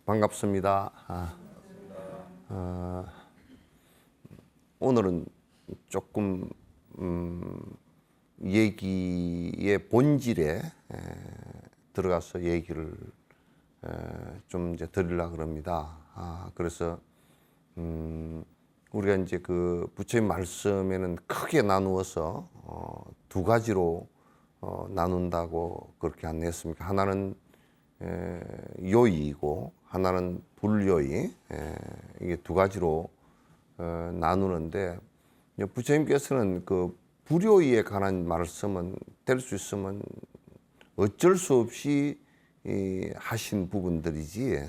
반갑습니다. 오늘은 조금 얘기의 본질에 들어가서 얘기를 좀 이제 드리려고 그럽니다. 그래서 우리가 이제 그 부처님 말씀에는 크게 나누어서 두 가지로 나눈다고 그렇게 안내했습니까? 하나는 요의이고 하나는 불요의, 이게 두 가지로 나누는데, 부처님께서는 그 불요의에 관한 말씀은 될 수 있으면 어쩔 수 없이 하신 부분들이지,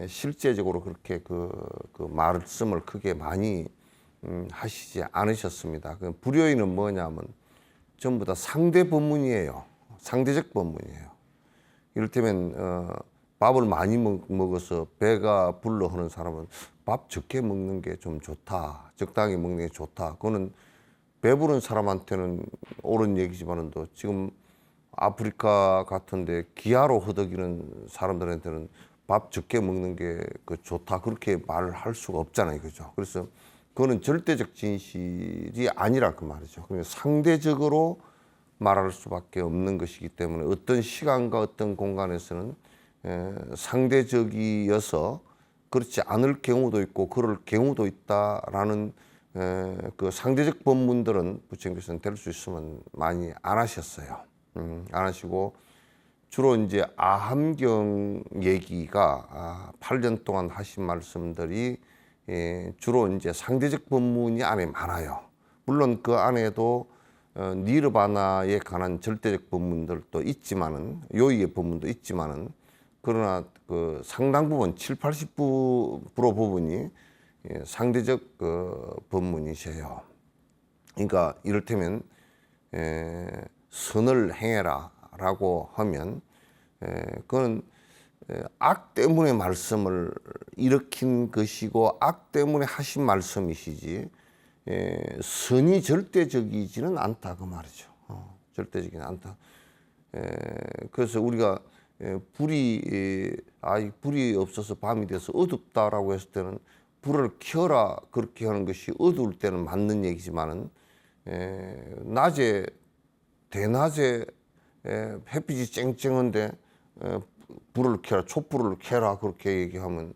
실제적으로 그렇게 그 말씀을 크게 많이 하시지 않으셨습니다. 그 불요의는 뭐냐면 전부 다 상대 법문이에요. 상대적 법문이에요. 이를테면 밥을 많이 먹어서 배가 불러 하는 사람은 밥 적게 먹는 게 좀 좋다, 적당히 먹는 게 좋다. 그거는 배부른 사람한테는 옳은 얘기지만은 또 지금 아프리카 같은데 기아로 허덕이는 사람들한테는 밥 적게 먹는 게 그 좋다, 그렇게 말을 할 수가 없잖아요, 그죠? 그래서 그거는 절대적 진실이 아니라 그 말이죠. 그러니까 상대적으로 말할 수밖에 없는 것이기 때문에 어떤 시간과 어떤 공간에서는 상대적이어서 그렇지 않을 경우도 있고 그럴 경우도 있다라는 그 상대적 법문들은 부처님께서는 될 수 있으면 많이 안 하셨어요. 안 하시고 주로 이제 아함경 얘기가 8년 동안 하신 말씀들이 주로 이제 상대적 법문이 안에 많아요. 물론 그 안에도 니르바나에 관한 절대적 법문들도 있지만은, 요의의 법문도 있지만은, 그러나 그 상당 부분 70~80% 부분이 상대적 그 법문이세요. 그러니까 이를테면 선을 행해라라고 하면 그건 악 때문에 말씀을 일으킨 것이고 악 때문에 하신 말씀이시지, 선이 절대적이지는 않다 그 말이죠. 절대적이는 않다. 그래서 우리가 불이 없어서 밤이 돼서 어둡다라고 했을 때는 불을 켜라 그렇게 하는 것이 어두울 때는 맞는 얘기지만은, 낮에 대낮에 햇빛이 쨍쨍한데 불을 켜라, 촛불을 켜라 그렇게 얘기하면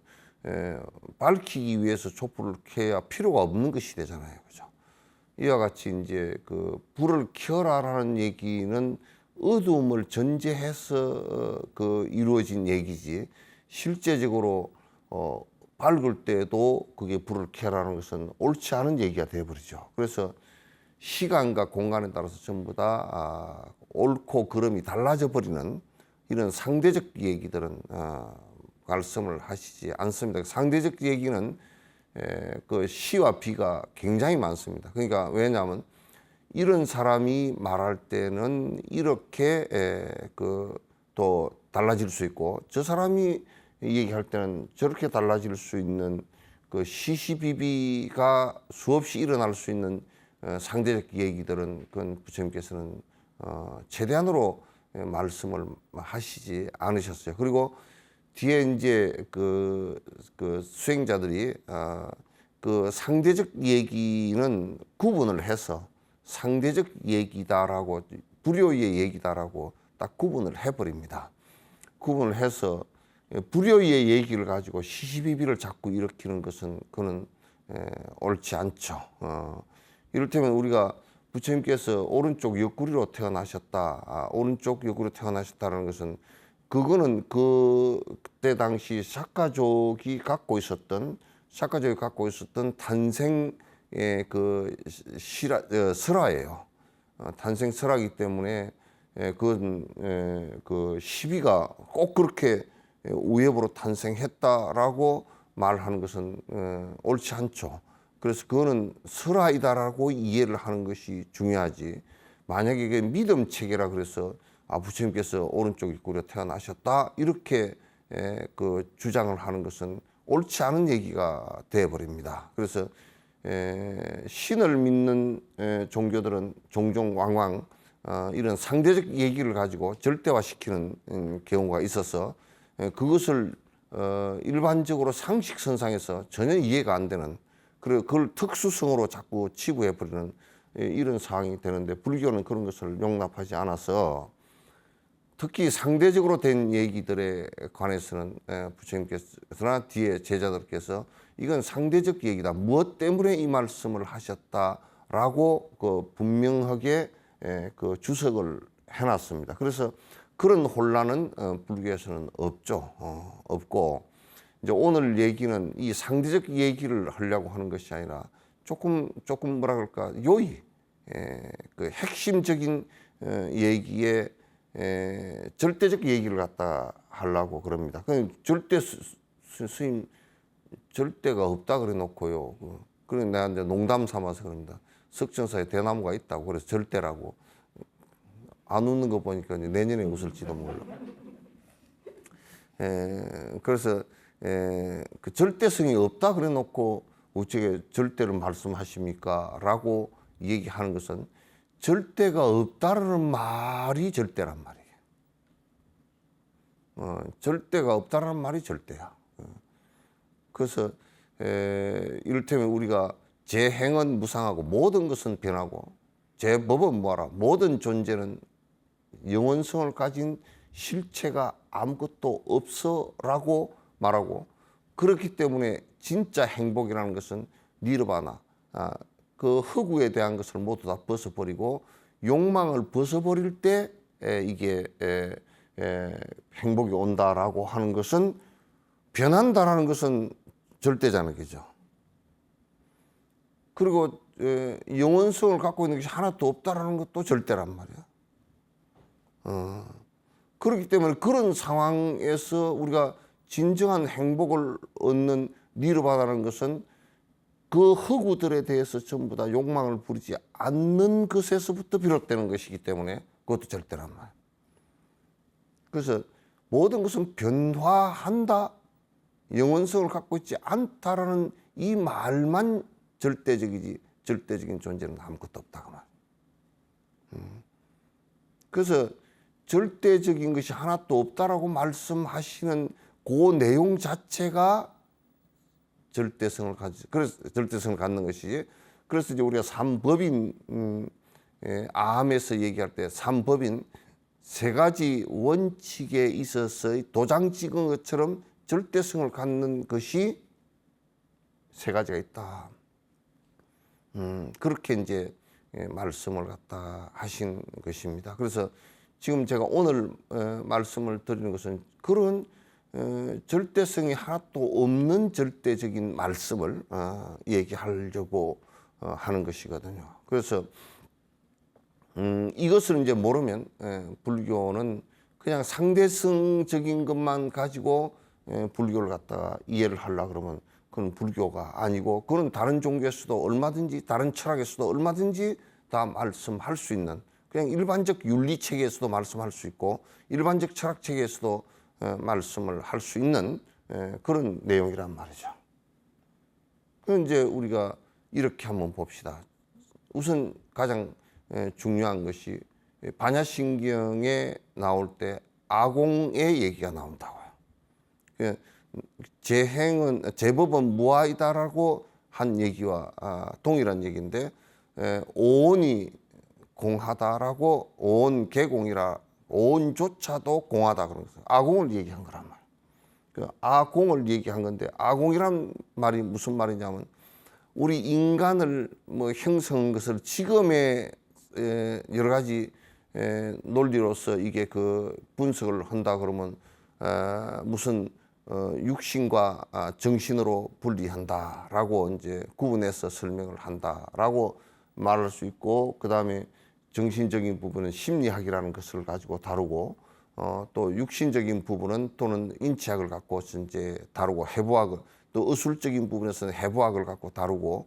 밝히기 위해서 촛불을 켜야 필요가 없는 것이 되잖아요, 그죠? 이와 같이 이제 그 불을 켜라라는 얘기는 어두움을 전제해서 그 이루어진 얘기지, 실제적으로 밝을 때도 그게 불을 켜라는 것은 옳지 않은 얘기가 되어버리죠. 그래서 시간과 공간에 따라서 전부 다 옳고 그름이 달라져 버리는 이런 상대적 얘기들은 말씀을 하시지 않습니다. 상대적 얘기는 그 시와 비가 굉장히 많습니다. 그러니까 왜냐하면 이런 사람이 말할 때는 이렇게 그 또 달라질 수 있고, 저 사람이 얘기할 때는 저렇게 달라질 수 있는 그 시시비비가 수없이 일어날 수 있는 상대적 얘기들은 그건 부처님께서는 최대한으로 말씀을 하시지 않으셨어요. 그리고 뒤에 이제 그 수행자들이 그 상대적 얘기는 구분을 해서 상대적 얘기다라고, 불효의 얘기다라고 딱 구분을 해버립니다. 구분을 해서 불효의 얘기를 가지고 시시비비를 자꾸 일으키는 것은 그는 옳지 않죠. 이를테면 우리가 부처님께서 오른쪽 옆구리로 태어나셨다, 오른쪽 옆구리로 태어나셨다는 것은 그거는 그때 당시 샤카족이 갖고 있었던 탄생의 그 설화예요. 탄생 설화이기 때문에 그건 그 시비가 꼭 그렇게 우엽으로 탄생했다라고 말하는 것은 옳지 않죠. 그래서 그거는 설화이다라고 이해를 하는 것이 중요하지, 만약에 이게 믿음 체계라 그래서 부처님께서 오른쪽 입구로 태어나셨다 이렇게 그 주장을 하는 것은 옳지 않은 얘기가 되어버립니다. 그래서 신을 믿는 종교들은 종종 왕왕 이런 상대적 얘기를 가지고 절대화시키는 경우가 있어서 그것을 일반적으로 상식선상에서 전혀 이해가 안 되는, 그리고 그걸 특수성으로 자꾸 치부해 버리는 이런 상황이 되는데, 불교는 그런 것을 용납하지 않아서 특히 상대적으로 된 얘기들에 관해서는 부처님께서나 뒤에 제자들께서 이건 상대적 얘기다, 무엇 때문에 이 말씀을 하셨다라고 그 분명하게 그 주석을 해놨습니다. 그래서 그런 혼란은 불교에서는 없죠. 없고, 이제 오늘 얘기는 이 상대적 얘기를 하려고 하는 것이 아니라 조금 뭐라 그럴까, 요의, 그 핵심적인 얘기에 절대적 얘기를 갖다 하려고 그럽니다. 절대 스님 절대가 없다 그래 놓고요. 그래 내가 이제 농담 삼아서 그럽니다. 석천사에 대나무가 있다고 그래서 절대라고. 안 웃는 거 보니까 이제 내년에 웃을지도 몰라. 그래서 그 절대성이 없다 그래 놓고 어떻게 절대를 말씀하십니까? 라고 얘기하는 것은 절대가 없다라는 말이 절대란 말이에요. 절대가 없다라는 말이 절대야. 그래서 이를테면 우리가 제 행은 무상하고 모든 것은 변하고 제 법은 뭐하라, 모든 존재는 영원성을 가진 실체가 아무것도 없어라고 말하고, 그렇기 때문에 진짜 행복이라는 것은 니르바나, 그 허구에 대한 것을 모두 다 벗어버리고 욕망을 벗어버릴 때 이게 행복이 온다라고 하는 것은, 변한다라는 것은 절대잖아요, 그죠? 그리고 영원성을 갖고 있는 것이 하나도 없다라는 것도 절대란 말이야. 그렇기 때문에 그런 상황에서 우리가 진정한 행복을 얻는 니르바나라는 것은 그 허구들에 대해서 전부 다 욕망을 부리지 않는 것에서부터 비롯되는 것이기 때문에 그것도 절대란 말이야. 그래서 모든 것은 변화한다, 영원성을 갖고 있지 않다라는 이 말만 절대적이지 절대적인 존재는 아무것도 없다 그 말. 그래서 절대적인 것이 하나도 없다라고 말씀하시는 그 내용 자체가 절대성을 그래서 절대성을 갖는 것이지. 그래서 이제 우리가 삼법인 암에서 얘기할 때 삼법인 세 가지 원칙에 있어서의 도장 찍은 것처럼 절대성을 갖는 것이 세 가지가 있다. 그렇게 이제 말씀을 갖다 하신 것입니다. 그래서 지금 제가 오늘 말씀을 드리는 것은 그런 절대성이 하나도 없는 절대적인 말씀을 얘기하려고 하는 것이거든요. 그래서 이것을 이제 모르면 불교는 그냥 상대성적인 것만 가지고 불교를 갖다가 이해를 하려고 그러면 그건 불교가 아니고, 그건 다른 종교에서도 얼마든지, 다른 철학에서도 얼마든지 다 말씀할 수 있는, 그냥 일반적 윤리 체계에서도 말씀할 수 있고 일반적 철학 체계에서도 말씀을 할 수 있는 그런 내용이란 말이죠. 그럼 이제 우리가 이렇게 한번 봅시다. 우선 가장 중요한 것이 반야신경에 나올 때 아공의 얘기가 나온다고요. 제 행은, 제 법은 무아이다라고 한 얘기와 동일한 얘기인데, 오온이 공하다라고, 오온 개공이라, 오온조차도 공하다 그런 거죠. 아공을 얘기한 거란 말이에요. 그 아공을 얘기한 건데, 아공이란 말이 무슨 말이냐면 우리 인간을 뭐 형성한 것을 지금의 여러 가지 논리로서 이게 그 분석을 한다 그러면 무슨 육신과 정신으로 분리한다라고 이제 구분해서 설명을 한다라고 말할 수 있고, 그 다음에 정신적인 부분은 심리학이라는 것을 가지고 다루고, 또 육신적인 부분은 또는 인체학을 갖고 이제 다루고, 해부학, 또 의술적인 부분에서는 해부학을 갖고 다루고,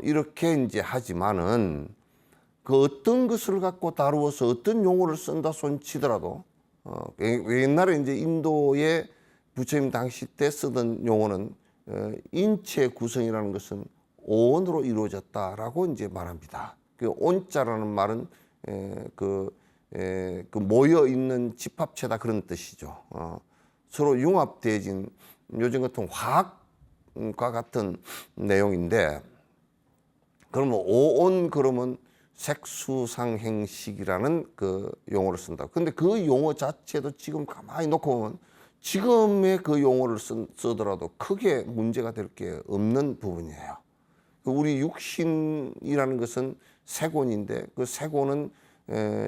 이렇게 이제 하지만은 그 어떤 것을 갖고 다루어서 어떤 용어를 쓴다 손치더라도, 옛날에 이제 인도의 부처님 당시 때 쓰던 용어는 인체 구성이라는 것은 오온으로 이루어졌다라고 이제 말합니다. 그 온자라는 말은 그 모여 있는 집합체다 그런 뜻이죠. 서로 융합되어진 요즘 같은 화학과 같은 내용인데, 그러면 오온 그러면 색수상행식이라는 그 용어를 쓴다. 근데 그 용어 자체도 지금 가만히 놓고 보면 지금의 그 용어를 쓰더라도 크게 문제가 될 게 없는 부분이에요. 우리 육신이라는 것은 세곤인데 그 세곤은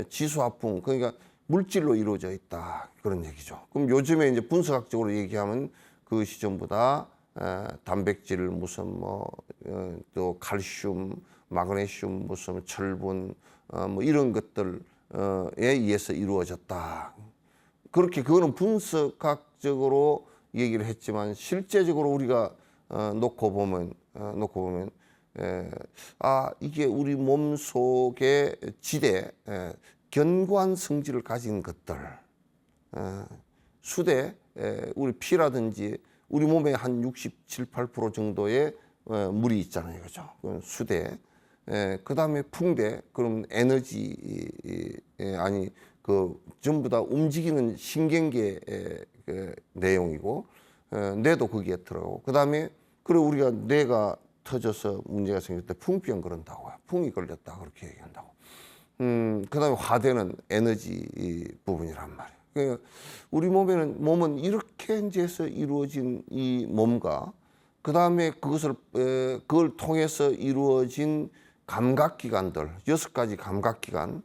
지수화풍, 그러니까 물질로 이루어져 있다, 그런 얘기죠. 그럼 요즘에 이제 분석학적으로 얘기하면 그것이 전부 다 단백질, 무슨 또 칼슘, 마그네슘, 무슨 철분, 뭐 이런 것들에 의해서 이루어졌다. 그렇게 그거는 분석학적으로 얘기를 했지만 실제적으로 우리가 놓고 보면 이게 우리 몸 속의 지대, 견고한 성질을 가진 것들, 수대, 우리 피라든지 우리 몸에 한 67, 8% 정도의 물이 있잖아요, 그죠? 수대, 그 다음에 풍대, 그럼 에너지, 아니 그 전부 다 움직이는 신경계 그 내용이고, 뇌도 거기에 들어가고, 그 다음에 그리고 우리가 뇌가 터져서 문제가 생길 때 풍병 그런다고요. 풍이 걸렸다 그렇게 얘기한다고. 그 다음에 화대는 에너지 부분이란 말이에요. 그러니까 우리 몸은 이렇게 이제 해서 이루어진 이 몸과 그 다음에 그걸 통해서 이루어진 감각기관들, 6가지 감각기관,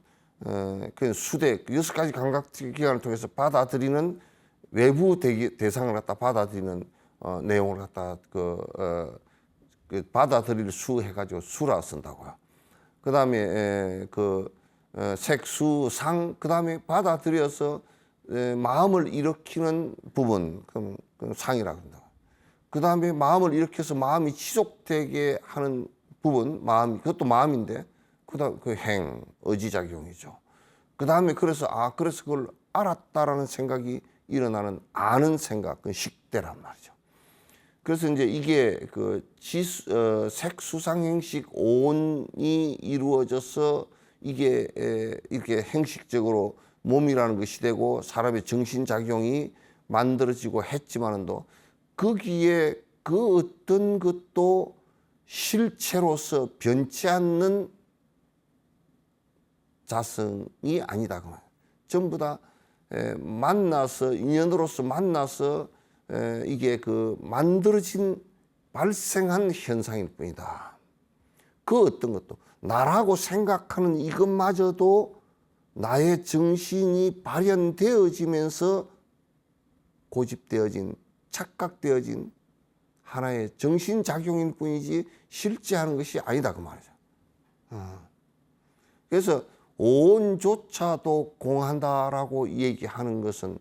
그 수대, 6가지 감각기관을 통해서 받아들이는 외부 대상을 갖다 받아들이는 내용을 갖다 그 받아들일 수 해가지고 수라 쓴다고요. 그 다음에 색수상, 그 다음에 받아들여서 마음을 일으키는 부분, 그럼 상이라고 한다. 그 다음에 마음을 일으켜서 마음이 지속되게 하는 부분, 그것도 마음인데, 그 다음 그 행, 의지작용이죠. 그 다음에 그래서 그걸 알았다라는 생각이 일어나는 아는 생각, 그 식대란 말이죠. 그래서 이제 이게 그 색수상행식 오온이 이루어져서 이게 이렇게 행식적으로 몸이라는 것이 되고 사람의 정신작용이 만들어지고 했지만도 거기에 그 어떤 것도 실체로서 변치 않는 자성이 아니다, 그 말. 전부 다 만나서, 인연으로서 만나서 이게 그 만들어진 발생한 현상일 뿐이다. 그 어떤 것도 나라고 생각하는 이것마저도 나의 정신이 발현되어지면서 고집되어진, 착각되어진 하나의 정신작용일 뿐이지 실제 하는 것이 아니다, 그 말이죠. 그래서 오온조차도 공한다라고 얘기하는 것은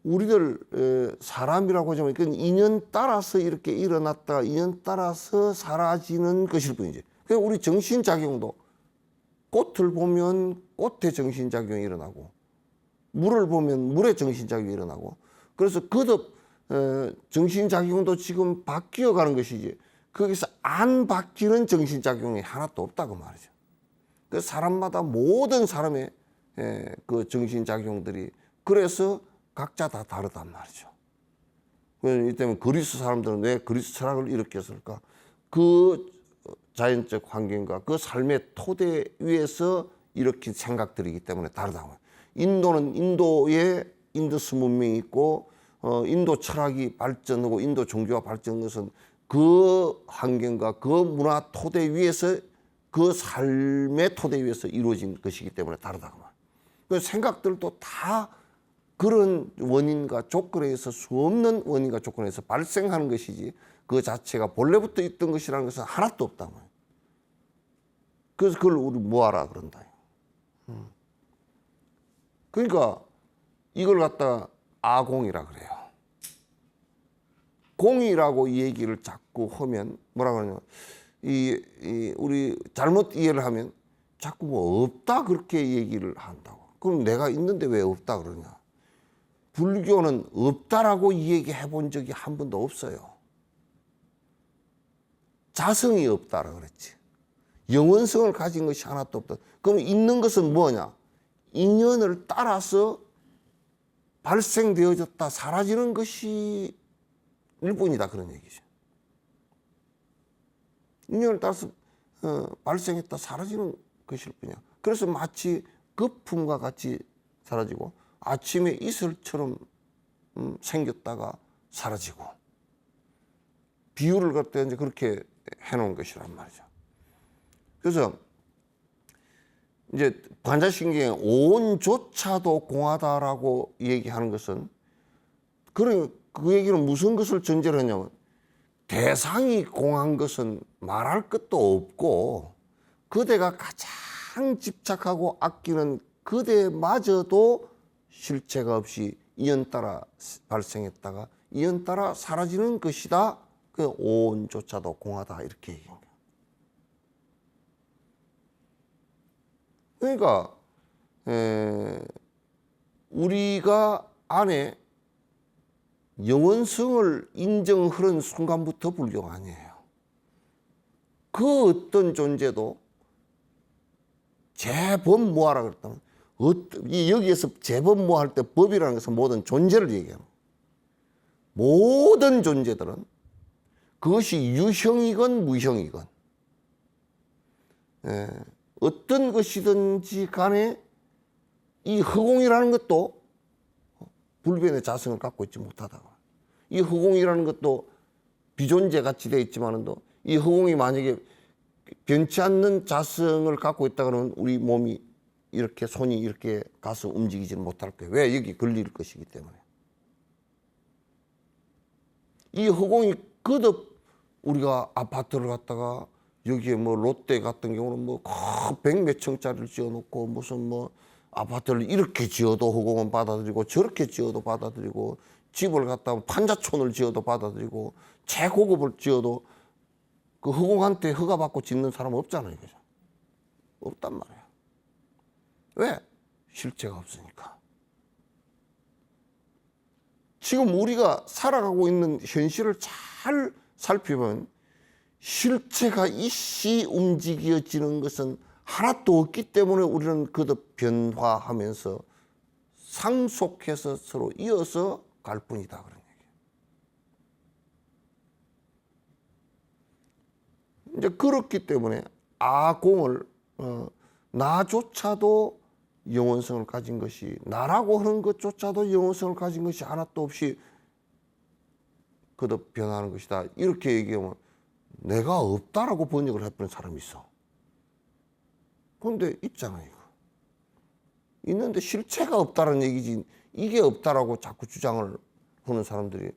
우리들 사람이라고 하자면 그 인연 따라서 이렇게 일어났다가 인연 따라서 사라지는 것일 뿐이지. 그래서 우리 정신작용도 꽃을 보면 꽃의 정신작용이 일어나고 물을 보면 물의 정신작용이 일어나고, 그래서 거듭 정신작용도 지금 바뀌어가는 것이지 거기서 안 바뀌는 정신작용이 하나도 없다고 말이죠. 그 사람마다 모든 사람의 그 정신작용들이 그래서 각자 다 다르단 말이죠. 이 때문에 그리스 사람들은 왜 그리스 철학을 일으켰을까? 그 자연적 환경과 그 삶의 토대 위에서 일으킨 생각들이기 때문에 다르다고. 인도는 인도에 인더스 문명이 있고 인도 철학이 발전하고 인도 종교가 발전한 것은 그 환경과 그 문화 토대 위에서, 그 삶의 토대 위에서 이루어진 것이기 때문에 다르다고. 그 생각들도 다 그런 원인과 조건에 의해서, 수 없는 원인과 조건에 의해서 발생하는 것이지 그 자체가 본래부터 있던 것이라는 것은 하나도 없다고. 그래서 그걸 우리 뭐하라 그런다. 그러니까 이걸 갖다가 아공이라 그래요. 공이라고 이 얘기를 자꾸 하면 뭐라 그러냐면 우리 잘못 이해를 하면 자꾸 뭐 없다 그렇게 얘기를 한다고. 그럼 내가 있는데 왜 없다 그러냐. 불교는 없다라고 얘기해 본 적이 한 번도 없어요. 자성이 없다라 그랬지. 영원성을 가진 것이 하나도 없다. 그럼 있는 것은 뭐냐? 인연을 따라서 발생되어졌다 사라지는 것이 일뿐이다 그런 얘기죠. 인연을 따라서 발생했다 사라지는 것일 뿐이야. 그래서 마치 거품과 같이 사라지고 아침에 이슬처럼 생겼다가 사라지고, 비유를 갖다 이제 그렇게 해놓은 것이란 말이죠. 그래서 이제 반자신경의 오온조차도 공하다라고 얘기하는 것은, 그 얘기는 무슨 것을 전제로 했냐면, 대상이 공한 것은 말할 것도 없고 그대가 가장 집착하고 아끼는 그대마저도 실체가 없이 이연따라 발생했다가 이연따라 사라지는 것이다. 그 오온조차도 공하다 이렇게 얘기합니다. 그러니까 우리가 안에 영원성을 인정하는 순간부터 불교가 아니에요. 그 어떤 존재도 재범무하라 그랬다면, 여기에서 재범무할 때 법이라는 것은 모든 존재를 얘기합니다. 모든 존재들은 그것이 유형이건 무형이건 어떤 것이든지 간에 이 허공이라는 것도 불변의 자성을 갖고 있지 못하다가, 이 허공이라는 것도 비존재 같이 되어 있지만도 이 허공이 만약에 변치 않는 자성을 갖고 있다 그러면 우리 몸이 이렇게 손이 이렇게 가서 움직이지는 못할 거예요. 왜? 여기 걸릴 것이기 때문에. 이 허공이 거듭 우리가 아파트를 갖다가 여기에 뭐 롯데 같은 경우는 뭐 백몇 층짜리를 지어놓고 무슨 뭐 아파트를 이렇게 지어도 허공은 받아들이고 저렇게 지어도 받아들이고, 집을 갖다가 판자촌을 지어도 받아들이고, 최고급을 지어도 그 허공한테 허가받고 짓는 사람 없잖아요. 그죠? 없단 말이에요. 왜? 실체가 없으니까. 지금 우리가 살아가고 있는 현실을 잘 살펴보면 실체가 이씨 움직여지는 것은 하나도 없기 때문에 우리는 거듭 변화하면서 상속해서 서로 이어서 갈 뿐이다 그런 얘기예요. 이제 그렇기 때문에 아공을 나조차도 영원성을 가진 것이, 나라고 하는 것조차도 영원성을 가진 것이 하나도 없이 거듭 변하는 것이다. 이렇게 얘기하면 내가 없다라고 번역을 해버린 사람이 있어. 그런데 있잖아요. 이거. 있는데 실체가 없다는 얘기지, 이게 없다라고 자꾸 주장을 하는 사람들이,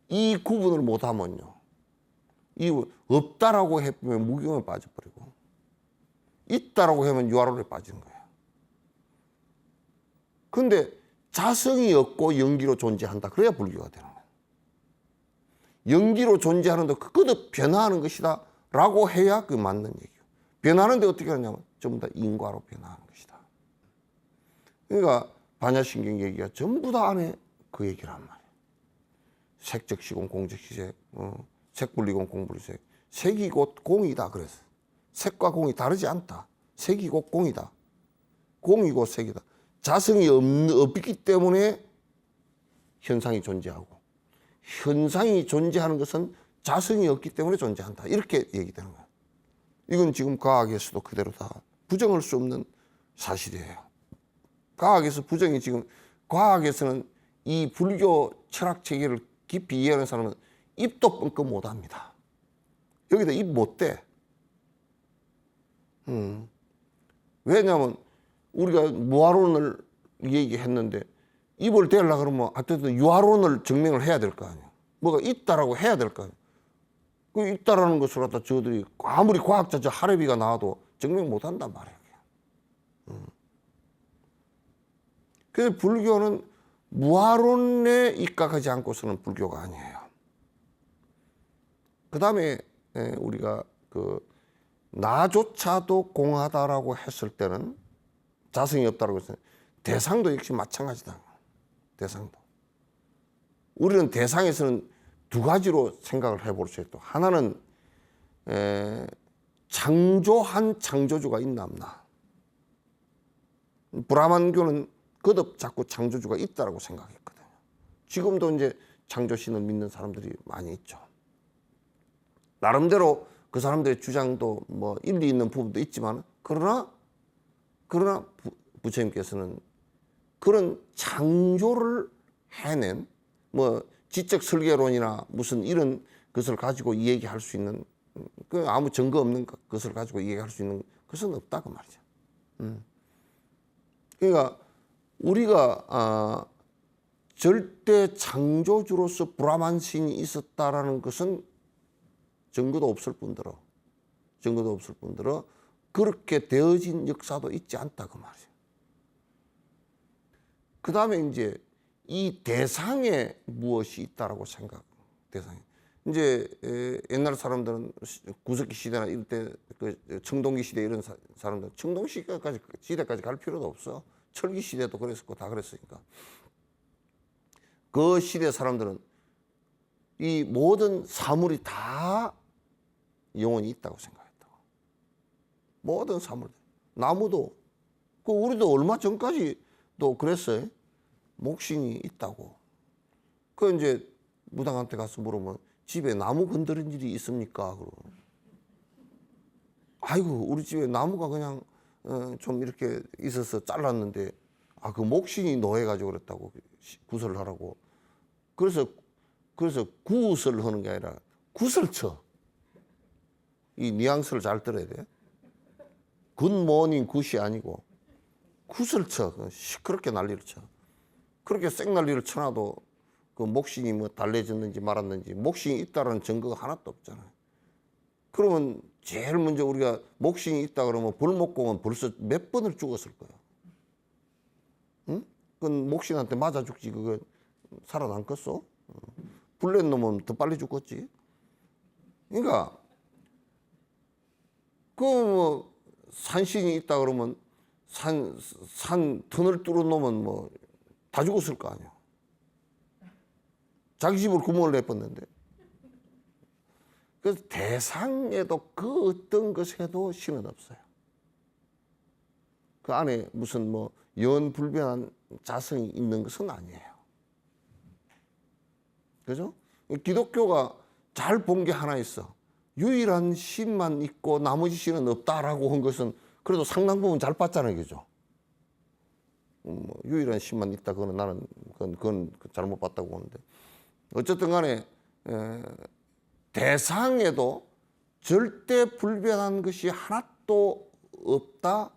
이 구분을 못하면요, 이 없다라고 해보면 무경에 빠져버리고 있다라고 하면 유아론에 빠지는 거예요. 근데 자성이 없고 연기로 존재한다, 그래야 불교가 되는 거예요. 연기로 존재하는데 거듭 변화하는 것이다 라고 해야 그 맞는 얘기예요. 변하는데 어떻게 하냐면 전부 다 인과로 변화하는 것이다. 그러니까 반야신경 얘기가 전부 다 안에 그 얘기를 한 말이에요. 색적 시공, 공적 시색, 색분리공, 공분리색. 색이 곧 공이다 그래서. 색과 공이 다르지 않다. 색이 곧 공이다. 공이 곧 색이다. 자성이 없기 때문에 현상이 존재하고, 현상이 존재하는 것은 자성이 없기 때문에 존재한다. 이렇게 얘기되는 거예요. 이건 지금 과학에서도 그대로 다 부정할 수 없는 사실이에요. 과학에서 부정이 지금, 과학에서는 이 불교 철학 체계를 깊이 이해하는 사람은 입도 뻥끗 못 합니다. 여기다 입 못 대. 왜냐하면 우리가 무아론을 얘기했는데 입을 대려고 그러면 하여튼 유아론을 증명을 해야 될 거 아니에요. 뭐가 있다라고 해야 될 거 아니에요. 그 있다라는 것을 갖다 저들이 아무리 과학자 저 하레비가 나와도 증명 못 한단 말이에요. 그래서 불교는 무아론에 입각하지 않고서는 불교가 아니에요. 그 다음에 우리가 그 나조차도 공하다라고 했을 때는, 자성이 없다라고 했을 때 대상도 역시 마찬가지다. 대상도. 우리는 대상에서는 두 가지로 생각을 해볼 수 있다. 하나는 창조한 창조주가 있나 없나. 브라만교는 거듭 자꾸 창조주가 있다라고 생각했거든요. 지금도 이제 창조신을 믿는 사람들이 많이 있죠. 나름대로 그 사람들의 주장도 뭐 일리 있는 부분도 있지만 그러나 부처님께서는 그런 창조를 해낸 뭐 지적 설계론이나 무슨 이런 것을 가지고 이야기할 수 있는 그 아무 증거 없는 것을 가지고 이야기할 수 있는 것은 없다 그 말이죠. 그러니까 우리가 절대 창조주로서 브라만 신이 있었다라는 것은 증거도 없을 뿐더러 그렇게 되어진 역사도 있지 않다 그 말이에요. 그 다음에 이제 이 대상에 무엇이 있다라고 대상에 이제 옛날 사람들은 구석기 시대나 이럴 때 그 청동기 시대 이런 사람들 청동 시대까지 갈 필요도 없어. 철기 시대도 그랬었고 다 그랬으니까 그 시대 사람들은 이 모든 사물이 다 영혼이 있다고 생각했다고. 모든 사물들, 나무도 그 우리도 얼마 전까지도 그랬어요. 목신이 있다고. 그 이제 무당한테 가서 물으면 집에 나무 건드린 일이 있습니까? 그러고 아이고 우리 집에 나무가 그냥 좀 이렇게 있어서 잘랐는데 그 목신이 노해가지고 그랬다고 구설을 하라고. 그래서 구설을 하는 게 아니라 굿을 쳐. 이 뉘앙스를 잘 들어야 돼. 굿모닝 굿이 아니고 굿을 쳐. 시끄럽게 난리를 쳐. 그렇게 생난리를 쳐놔도 그 목신이 뭐 달래졌는지 말았는지 목신이 있다는 증거가 하나도 없잖아요. 그러면 제일 먼저 우리가 목신이 있다 그러면 벌목공은 벌써 몇 번을 죽었을 거야. 응? 그건 목신한테 맞아 죽지 그거 살아남겠어? 불낸 놈은 더 빨리 죽겠지. 그러니까 그 뭐 산신이 있다 그러면 산 턴을 뚫은 놈은 뭐 다 죽었을 거 아니야. 자기 집으로 구멍을 내뻗는데. 그래서 대상에도 그 어떤 것에도 신은 없어요. 그 안에 무슨 뭐 연불변한 자성이 있는 것은 아니에요. 그죠? 기독교가 잘 본 게 하나 있어. 유일한 신만 있고 나머지 신은 없다라고 한 것은 그래도 상당 부분 잘 봤잖아요. 그죠? 뭐 유일한 신만 있다. 그거는 나는 그건 잘못 봤다고 보는데. 어쨌든 간에 대상에도 절대 불변한 것이 하나도 없다.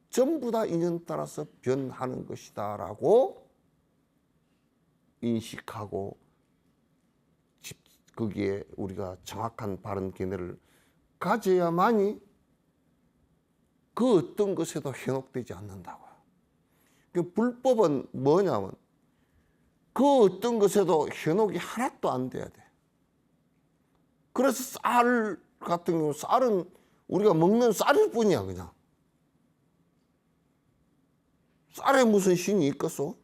전부 다 인연 따라서 변하는 것이다라고 인식하고 거기에 우리가 정확한 바른 견해를 가져야만이 그 어떤 것에도 현혹되지 않는다고요. 그 불법은 뭐냐면 그 어떤 것에도 현혹이 하나도 안 돼야 돼. 그래서 쌀 같은 경우 쌀은 우리가 먹는 쌀일 뿐이야 그냥. 쌀에 무슨 신이 있겠어?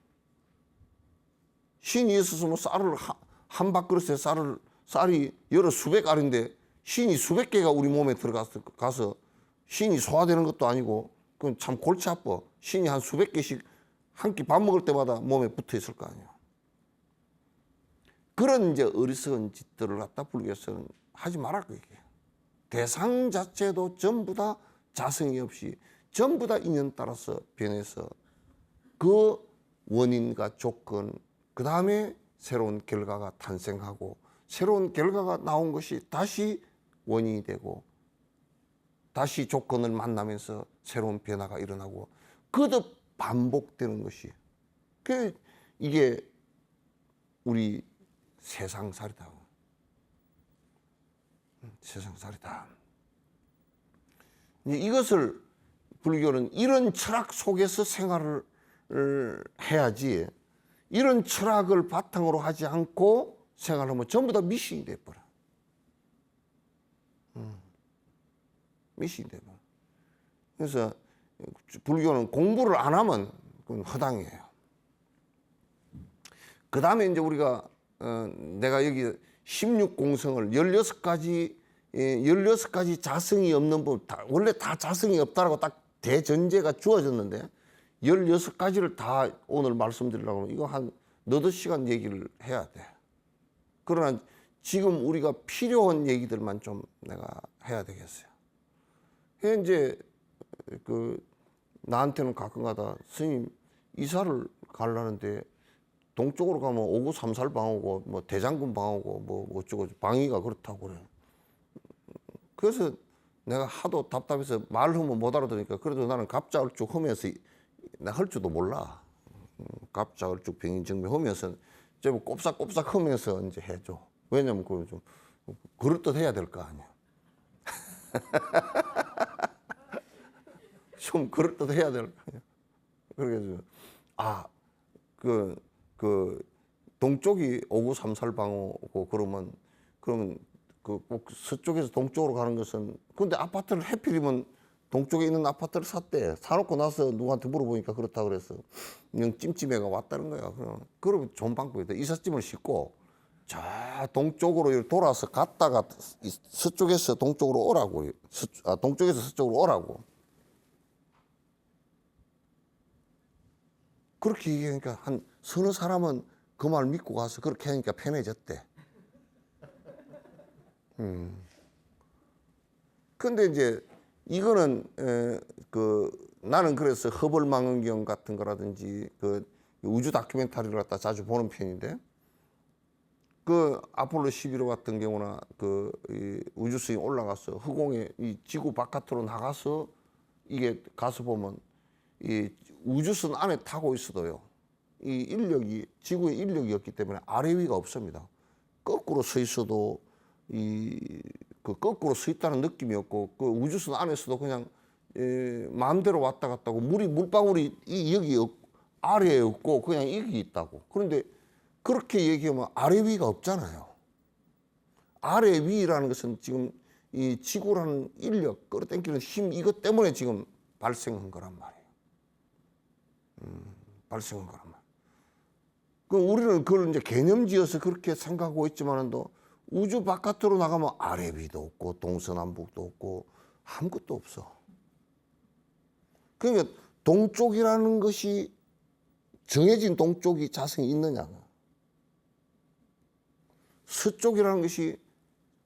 신이 있어서 뭐 쌀을 한 밥그릇에 쌀이 여러 수백 알인데 신이 수백 개가 우리 몸에 들어가서 신이 소화되는 것도 아니고 그건 참 골치 아파. 신이 한 수백 개씩 한 끼 밥 먹을 때마다 몸에 붙어 있을 거 아니야. 그런 이제 어리석은 짓들을 갖다 불교에서는 하지 말라고 얘기해요. 대상 자체도 전부 다 자성이 없이 전부 다 인연 따라서 변해서 그 원인과 조건, 그 다음에 새로운 결과가 탄생하고 새로운 결과가 나온 것이 다시 원인이 되고 다시 조건을 만나면서 새로운 변화가 일어나고 거듭 반복되는 것이 이게 우리 세상살이다. 세상살이다. 이것을 불교는 이런 철학 속에서 생활을 해야지 이런 철학을 바탕으로 하지 않고 생활하면 전부 다 미신이 돼버려. 미신이 돼버려. 그래서 불교는 공부를 안 하면 그건 허당이에요. 그 다음에 이제 우리가 내가 여기 16공성을 16가지 자성이 없는 법, 원래 다 자성이 없다라고 딱 대전제가 주어졌는데 16가지를 다 오늘 말씀드리려고 하면 이거 한 너댓 시간 얘기를 해야 돼. 그러나 지금 우리가 필요한 얘기들만 좀 내가 해야 되겠어요. 이제 나한테는 가끔가다 스님 이사를 가려는데 동쪽으로 가면 오구 삼살 방어고 뭐 대장군 방어고 뭐 어쩌고 방위가 그렇다고 그래. 그래서 내가 하도 답답해서 말하면 못 알아들으니까 그래도 나는 갑자을쭉 하면서 나 할 줄도 몰라. 갑자을쭉 병인정비 하면서 좀 꼼싹꼼싹 하면서 이제 해줘. 왜냐면 그걸 좀 그럴듯 해야 될 거 아니야. 좀 그럴듯 해야 될 거 아니야. 그래서 동쪽이 오구 삼살 방어고 그러면 꼭 서쪽에서 동쪽으로 가는 것은 근데 아파트를 해필이면 동쪽에 있는 아파트를 샀대. 사놓고 나서 누구한테 물어보니까 그렇다 그래서 그냥 찜찜해가 왔다는 거야. 그러면 좋은 방법이다. 이삿짐을 싣고 저 동쪽으로 돌아서 갔다가 서쪽에서 동쪽으로 오라고. 동쪽에서 서쪽으로 오라고. 그렇게 얘기하니까 한 서너 사람은 그 말 믿고 가서 그렇게 하니까 편해졌대. 근데 이제 이거는 나는 그래서 허벌망원경 같은 거라든지 우주 다큐멘터리를 갖다 자주 보는 편인데 아폴로 11호 같은 경우나 이 우주선이 올라가서 허공에 이 지구 바깥으로 나가서 이게 가서 보면 이 우주선 안에 타고 있어도요 이 인력이 지구의 인력이 없기 때문에 아래 위가 없습니다. 거꾸로 서 있어도 거꾸로 서 있다는 느낌이 없고 우주선 안에서도 그냥 마음대로 왔다 갔다 하고 물방울이 여기 아래에 없고 그냥 여기 있다고. 그런데 그렇게 얘기하면 아래 위가 없잖아요. 아래 위라는 것은 지금 이 지구라는 인력 끌어당기는 힘 이것 때문에 지금 발생한 거란 말이에요. 발생한 거란 말이에요. 우리는 그걸 이제 개념지어서 그렇게 생각하고 있지만도 우주 바깥으로 나가면 아래 위도 없고 동서남북도 없고 아무것도 없어. 그러니까 동쪽이라는 것이 정해진 동쪽이 자성이 있느냐. 서쪽이라는 것이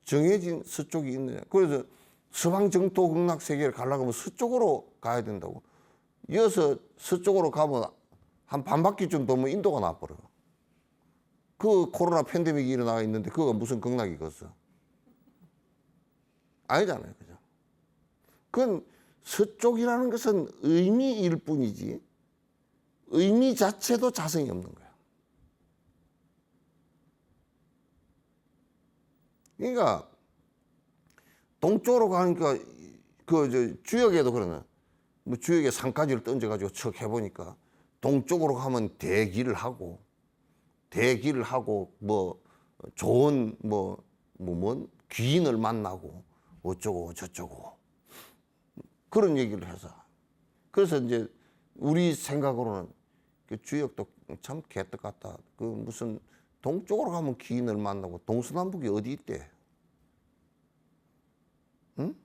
정해진 서쪽이 있느냐. 그래서 서방 정토 극락 세계를 가려고 하면 서쪽으로 가야 된다고. 이어서 서쪽으로 가면 한 반바퀴쯤 돌면 인도가 나버려. 코로나 팬데믹이 일어나 있는데 그거가 무슨 극락이겠어? 아니잖아요. 그죠? 그건 서쪽이라는 것은 의미일 뿐이지 의미 자체도 자성이 없는 거야. 그러니까 동쪽으로 가니까 주역에도 그러네. 뭐 주역에 산까지를 던져가지고 척 해보니까 동쪽으로 가면 대기를 하고 뭐 좋은 귀인을 만나고 어쩌고 저쩌고 그런 얘기를 해서 그래서 이제 우리 생각으로는 주역도 참 개떡 같다. 무슨 동쪽으로 가면 귀인을 만나고 동서남북이 어디 있대? 응?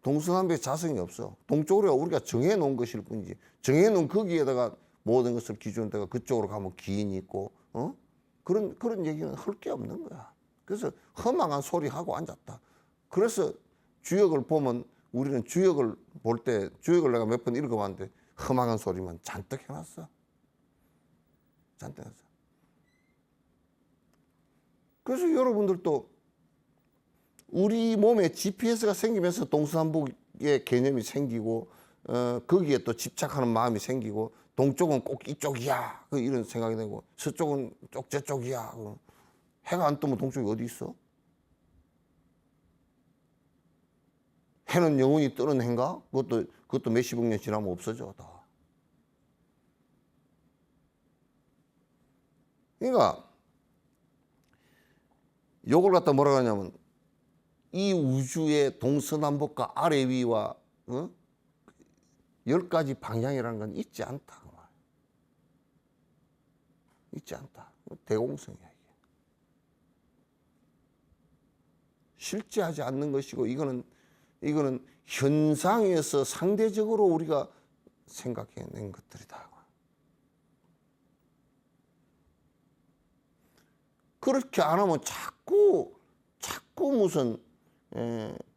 동서남북에 자성이 없어. 동쪽으로 우리가 정해놓은 것일 뿐이지. 정해놓은 거기에다가 모든 것을 기준에다가 그쪽으로 가면 기인이 있고, 그런 얘기는 할 게 없는 거야. 그래서 허망한 소리 하고 앉았다. 그래서 주역을 보면 우리는 주역을 볼 때, 주역을 내가 몇 번 읽어봤는데 허망한 소리만 잔뜩 해놨어. 잔뜩 해놨어. 그래서 여러분들도 우리 몸에 GPS가 생기면서 동서남북의 개념이 생기고, 거기에 또 집착하는 마음이 생기고, 동쪽은 꼭 이쪽이야. 이런 생각이 되고, 서쪽은 쪽 저쪽이야. 해가 안 뜨면 동쪽이 어디 있어? 해는 영원히 뜨는 해인가? 그것도 몇십억 년 지나면 없어져, 다. 그러니까, 요걸 갖다 뭐라 하냐면, 이 우주의 동서남북과 아래 위와, 10가지 방향이라는 건 있지 않다. 그 말. 있지 않다. 대공성이야, 이게. 실제하지 않는 것이고, 이거는 현상에서 상대적으로 우리가 생각해낸 것들이다. 그렇게 안 하면 자꾸 무슨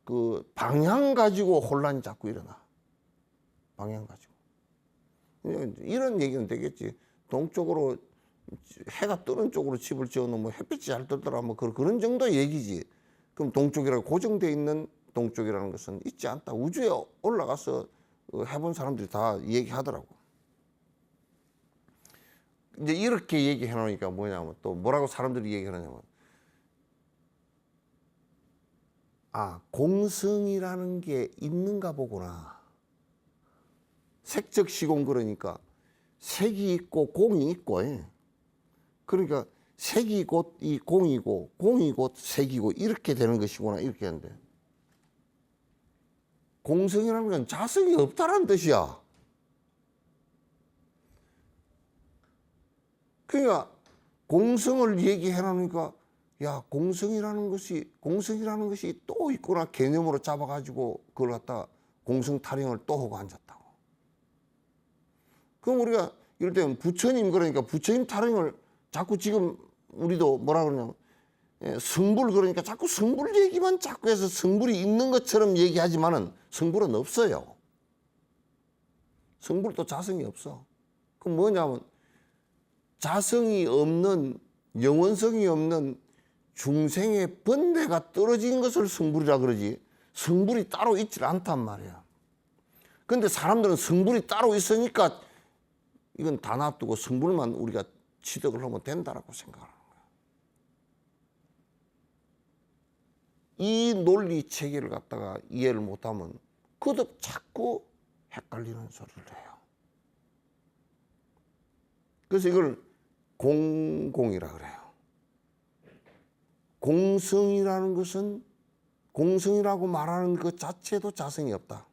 그 방향 가지고 혼란이 자꾸 일어나. 방향 가지고. 이런 얘기는 되겠지. 동쪽으로 해가 뜨는 쪽으로 집을 지어놓으면 햇빛이 잘 뜨더라. 뭐 그런 정도의 얘기지. 그럼 동쪽이라고 고정되어 있는 동쪽이라는 것은 있지 않다. 우주에 올라가서 해본 사람들이 다 얘기하더라고. 이제 이렇게 얘기해 놓으니까 뭐냐면 또 뭐라고 사람들이 얘기하냐면 공성이라는 게 있는가 보구나. 색적 시공 그러니까 색이 있고 공이 있고 그러니까 색이 곧 이 공이고 공이 곧 색이고 이렇게 되는 것이구나 이렇게 하는데 공성이라는 건 자성이 없다는 뜻이야. 그러니까 공성을 얘기해 놓으니까 야 공성이라는 것이 또 있구나 개념으로 잡아가지고 그걸 갖다가 공성 타령을 또 하고 앉았다고. 그럼 우리가 이럴 때는 부처님 그러니까 부처님 타령을 자꾸 지금 우리도 뭐라 그러냐면 성불 그러니까 자꾸 성불 얘기만 자꾸 해서 성불이 있는 것처럼 얘기하지만은 성불은 없어요. 성불도 자성이 없어. 그럼 뭐냐면 자성이 없는 영원성이 없는 중생의 번뇌가 떨어진 것을 성불이라 그러지 성불이 따로 있질 않단 말이야. 근데 사람들은 성불이 따로 있으니까 이건 다 놔두고 성불만 우리가 취득을 하면 된다라고 생각하는 거야. 이 논리 체계를 갖다가 이해를 못하면 거듭 자꾸 헷갈리는 소리를 해요. 그래서 이걸 공공이라 그래요. 공성이라는 것은 공성이라고 말하는 것 자체도 자성이 없다.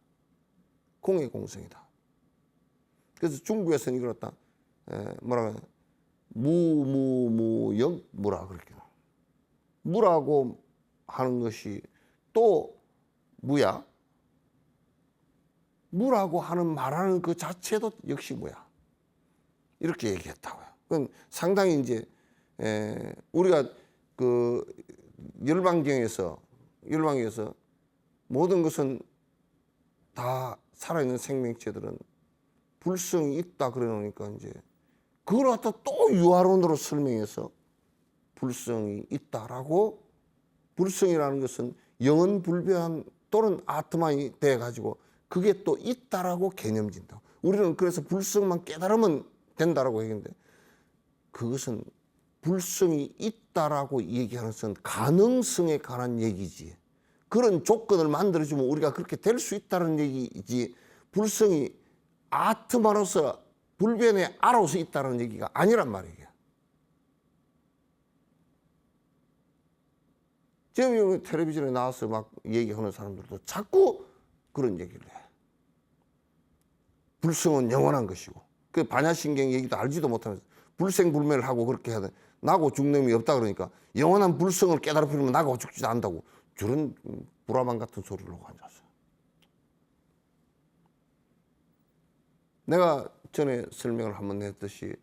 공의 공성이다. 그래서 중국에서는 이걸 갖다 뭐라 그래? 무영 무라 그렇게 무라고 하는 것이 또 무야. 무라고 하는 말하는 그 자체도 역시 무야. 이렇게 얘기했다고요. 그건 상당히 이제 우리가 그 열반경에서 모든 것은 다 살아있는 생명체들은 불성이 있다 그래 놓으니까 이제 그걸 갖다 또 유아론으로 설명해서 불성이 있다라고 불성이라는 것은 영은 불변 또는 아트만이 돼 가지고 그게 또 있다라고 개념진다. 우리는 그래서 불성만 깨달으면 된다라고 얘기했는데 그것은 불성이 있다라고 얘기하는 것은 가능성에 관한 얘기지. 그런 조건을 만들어주면 우리가 그렇게 될 수 있다는 얘기지. 불성이 아트만으로서 불변의 아로서 있다는 얘기가 아니란 말이에요. 지금 텔레비전에 나와서 막 얘기하는 사람들도 자꾸 그런 얘기를 해. 불성은 영원한 것이고 그 반야신경 얘기도 알지도 못하면서 불생불멸을 하고 그렇게 해야 돼. 나고 죽는 놈이 없다 그러니까 영원한 불성을 깨달아버리면 나고 죽지도 않는다고 저런 불화만 같은 소리를 하고 앉았어요. 내가 전에 설명을 한번 했듯이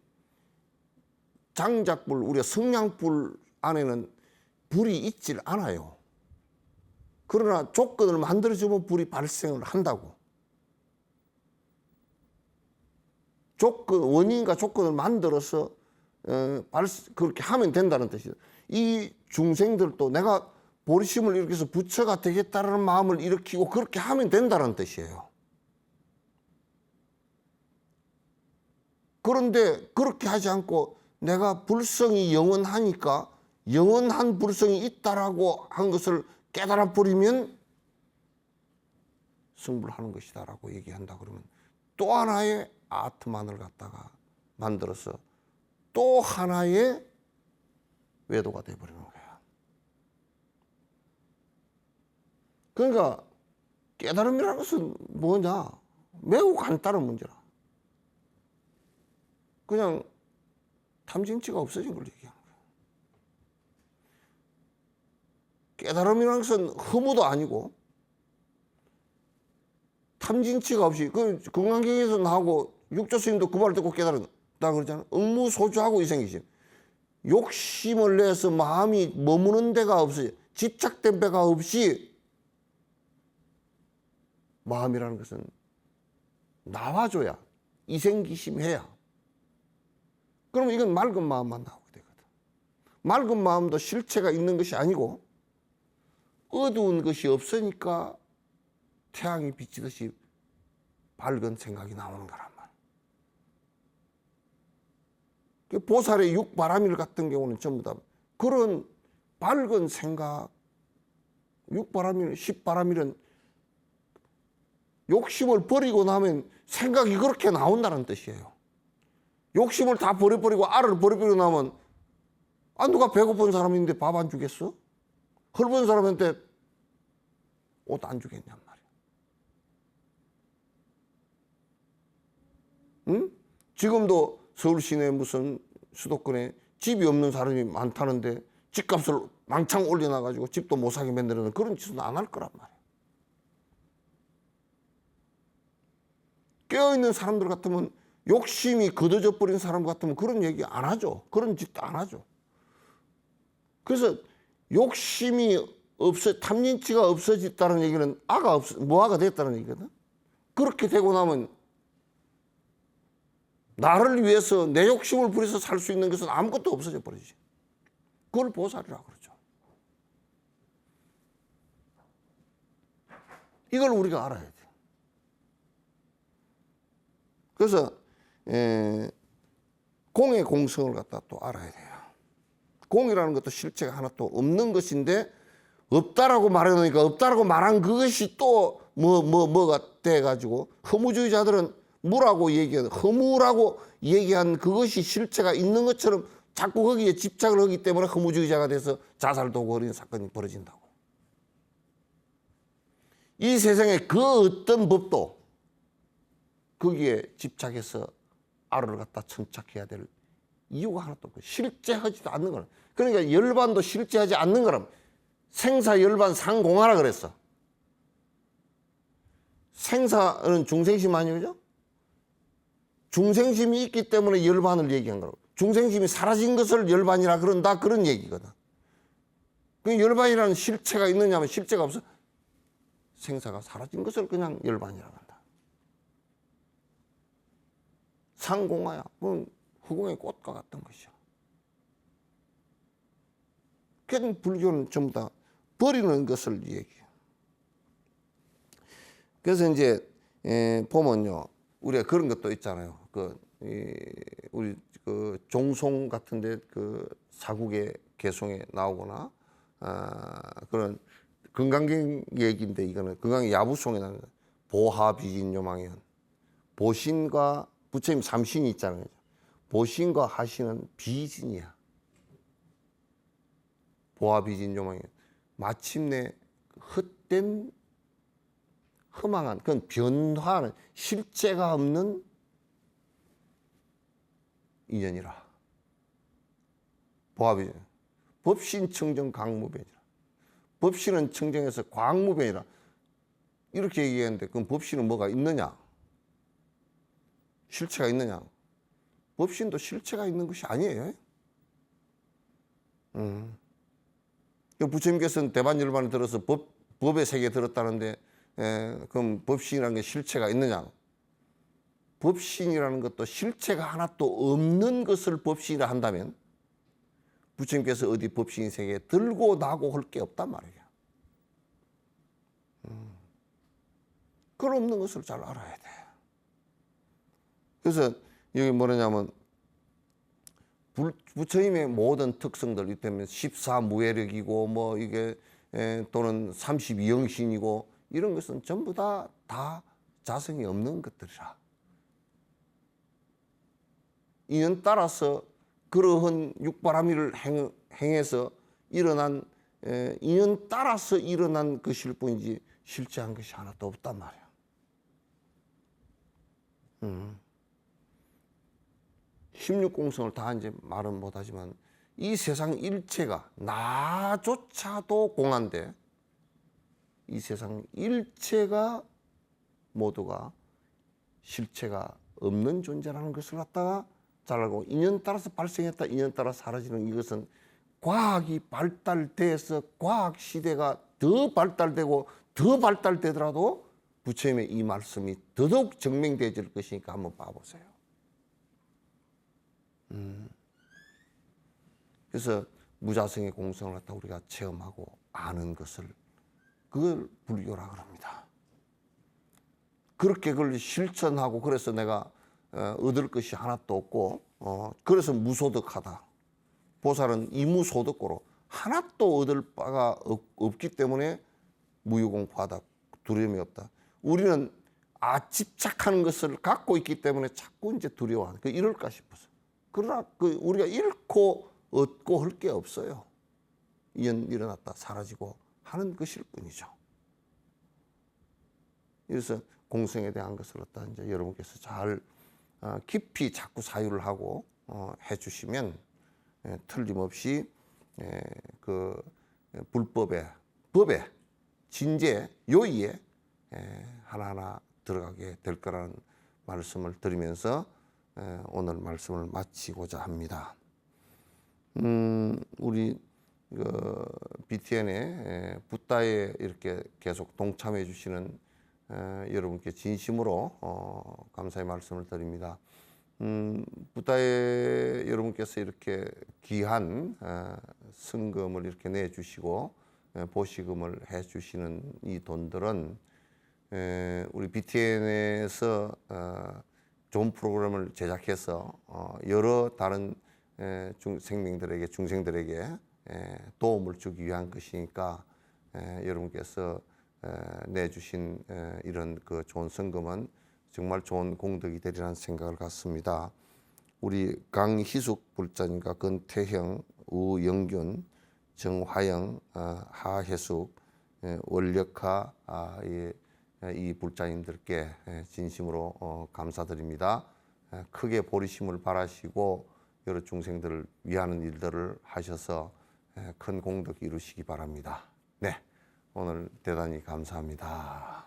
장작불, 우리가 성냥불 안에는 불이 있질 않아요. 그러나 조건을 만들어주면 불이 발생을 한다고. 원인과 조건을 만들어서 그렇게 하면 된다는 뜻이죠. 이 중생들도 내가 보리심을 일으켜서 부처가 되겠다는 마음을 일으키고 그렇게 하면 된다는 뜻이에요. 그런데 그렇게 하지 않고 내가 불성이 영원하니까 영원한 불성이 있다라고 한 것을 깨달아 버리면 성불하는 것이다라고 얘기한다 그러면 또 하나의 아트만을 갖다가 만들어서 또 하나의 외도가 되어버리는 거야. 그러니까 깨달음이라는 것은 뭐냐? 매우 간단한 문제라. 그냥 탐진치가 없어진 걸 얘기하는 거야. 깨달음이라는 것은 허무도 아니고 탐진치가 없이 그 건강경에서 나오고 육조 스님도 그 말을 듣고 깨달았다 그러잖아. 응무소주하고 이생기심. 욕심을 내서 마음이 머무는 데가 없어요. 집착된 데가 없이 마음이라는 것은 나와줘야 이생기심해야. 그러면 이건 맑은 마음만 나오게 되거든. 맑은 마음도 실체가 있는 것이 아니고 어두운 것이 없으니까 태양이 비치듯이 밝은 생각이 나오는 거란 말이야. 보살의 육바라밀 같은 경우는 전부 다 그런 밝은 생각, 육바라밀, 십바라밀은 욕심을 버리고 나면 생각이 그렇게 나온다는 뜻이에요. 욕심을 다 버려버리고 알을 버려버리고 나면 누가 배고픈 사람인데 밥 안 주겠어? 헐벗은 사람한테 옷 안 주겠냔 말이야. 응? 지금도 서울 시내 무슨 수도권에 집이 없는 사람이 많다는데 집값을 망창 올려놔가지고 집도 못 사게 만드는 그런 짓은 안 할 거란 말이야. 깨어있는 사람들 같으면 욕심이 걷어져 버린 사람 같으면 그런 얘기 안 하죠. 그런 짓도 안 하죠. 그래서 욕심이 탐진치가 없어졌다는 얘기는 무아가 됐다는 얘기거든. 그렇게 되고 나면 나를 위해서 내 욕심을 부려서 살 수 있는 것은 아무것도 없어져 버리지. 그걸 보살이라고 그러죠. 이걸 우리가 알아야 돼. 그래서 공의 공성을 갖다 또 알아야 돼요. 공이라는 것도 실체가 하나 또 없는 것인데 없다라고 말해놓으니까 없다라고 말한 그것이 또 뭐가 돼가지고 허무주의자들은 무라고 얘기하는 허무라고 얘기한 그것이 실체가 있는 것처럼 자꾸 거기에 집착을 하기 때문에 허무주의자가 돼서 자살도 하고 어린 사건이 벌어진다고. 이 세상에 그 어떤 법도 거기에 집착해서 알을 갖다 천착해야 될 이유가 하나도 없고 실제하지도 않는 거라. 그러니까 열반도 실제하지 않는 거라. 생사열반 상공하라 그랬어. 생사는 중생심 아니에요? 그죠? 중생심이 있기 때문에 열반을 얘기한 거라고. 중생심이 사라진 것을 열반이라 그런다 그런 얘기거든. 그 열반이라는 실체가 있느냐 하면 실체가 없어. 생사가 사라진 것을 그냥 열반이라고 한다. 상공하야. 그건 허공의 꽃과 같은 것이야. 그냥 불교는 전부 다 버리는 것을 얘기해요. 그래서 이제 보면요, 우리가 그런 것도 있잖아요. 우리 그 종송 같은데 그 사국의 개송에 나오거나 그런 건강경 얘기인데 이거는 건강 야부송에 나오는 보하비진요망현 보신과 부처님 삼신이 있잖아요. 보신과 하신은 비진이야. 보하비진요망현 마침내 헛된 허망한 그건 변화는 실체가 없는 인연이라. 보합이죠. 법신 청정 강무변이라. 법신은 청정해서 광무변이라. 이렇게 얘기했는데 그럼 법신은 뭐가 있느냐? 실체가 있느냐? 법신도 실체가 있는 것이 아니에요. 부처님께서는 대반열반을 들어서 법의 세계에 들었다는데 그럼 법신이라는 게 실체가 있느냐? 법신이라는 것도 실체가 하나도 없는 것을 법신이라 한다면 부처님께서 어디 법신 세계에 들고 나고 할 게 없단 말이야. 그런 없는 것을 잘 알아야 돼. 그래서 여기 뭐냐면 부처님의 모든 특성들 이때면 14무예력이고 뭐 이게 또는 32영신이고 이런 것은 전부 다 자성이 없는 것들이라. 인연 따라서 그러한 육바라밀을 행해서 일어난 인연 따라서 일어난 것일 뿐이지 실체한 것이 하나도 없단 말이야. 16공성을 다 이제 말은 못하지만 이 세상 일체가 나조차도 공한데 이 세상 일체가 모두가 실체가 없는 존재라는 것을 갖다가 잘 알고, 인연 따라서 발생했다, 인연 따라 사라지는 이것은 과학이 발달돼서 과학 시대가 더 발달되고 더 발달되더라도 부처님의 이 말씀이 더더욱 증명되질 것이니까 한번 봐보세요. 그래서 무자성의 공성을 갖다 우리가 체험하고 아는 것을, 그걸 불교라 그럽니다. 그렇게 그걸 실천하고, 그래서 내가 얻을 것이 하나도 없고, 그래서 무소득하다. 보살은 이무소득고로 하나도 얻을 바가 없기 때문에 무유공포하다, 두려움이 없다. 우리는 집착하는 것을 갖고 있기 때문에 자꾸 이제 두려워하는, 이럴까 싶어서. 그러나 우리가 잃고 얻고 할 게 없어요. 일어났다 사라지고 하는 것일 뿐이죠. 그래서 공성에 대한 것을 갖다 이제 여러분께서 잘 깊이 자꾸 사유를 하고 해주시면 틀림없이 그 불법에, 법에, 진제, 요의에 하나하나 들어가게 될 거라는 말씀을 드리면서 오늘 말씀을 마치고자 합니다. 우리 BTN에 붓다에 이렇게 계속 동참해 주시는 여러분께 진심으로 감사의 말씀을 드립니다. 붓다에 여러분께서 이렇게 귀한 성금을 이렇게 내주시고 보시금을 해주시는 이 돈들은 우리 BTN에서 좋은 프로그램을 제작해서 여러 다른 중생들에게 도움을 주기 위한 것이니까 여러분께서 내주신 이런 그 좋은 성금은 정말 좋은 공덕이 되리라는 생각을 갖습니다. 우리 강희숙 불자님과 건태형, 우영균, 정화영, 하혜숙, 원력하 이 불자님들께 진심으로 감사드립니다. 크게 보리심을 바라시고 여러 중생들을 위하는 일들을 하셔서 큰 공덕 이루시기 바랍니다. 네, 오늘 대단히 감사합니다.